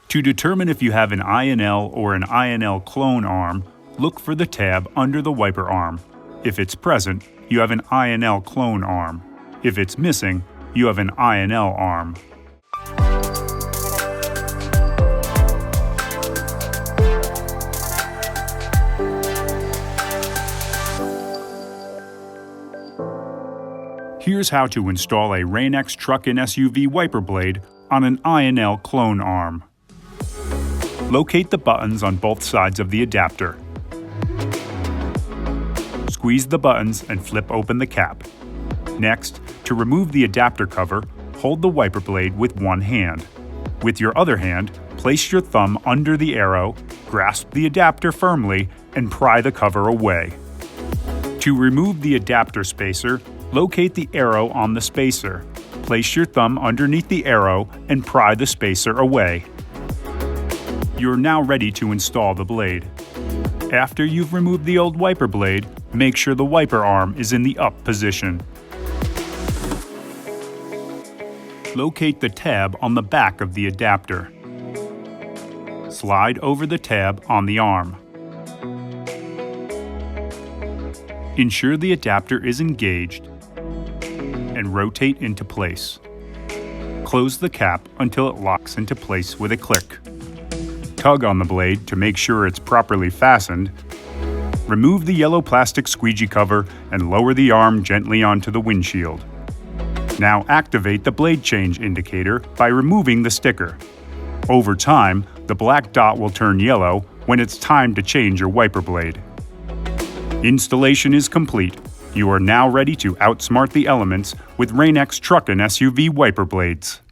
To determine if you have an I&L or an I&L clone arm, look for the tab under the wiper arm. If it's present, you have an I&L clone arm. If it's missing, you have an I&L arm. Here's how to install a Rain-X truck and SUV wiper blade on an I&L clone arm. Locate the buttons on both sides of the adapter. Squeeze the buttons and flip open the cap. Next, to remove the adapter cover, hold the wiper blade with one hand. With your other hand, place your thumb under the arrow, grasp the adapter firmly, and pry the cover away. To remove the adapter spacer, locate the arrow on the spacer. Place your thumb underneath the arrow and pry the spacer away. You're now ready to install the blade. After you've removed the old wiper blade, make sure the wiper arm is in the up position. Locate the tab on the back of the adapter. Slide over the tab on the arm. Ensure the adapter is engaged and rotate into place. Close the cap until it locks into place with a click. Tug on the blade to make sure it's properly fastened. Remove the yellow plastic squeegee cover and lower the arm gently onto the windshield. Now activate the blade change indicator by removing the sticker. Over time, the black dot will turn yellow when it's time to change your wiper blade. Installation is complete. You are now ready to outsmart the elements with Rain-X truck and SUV wiper blades.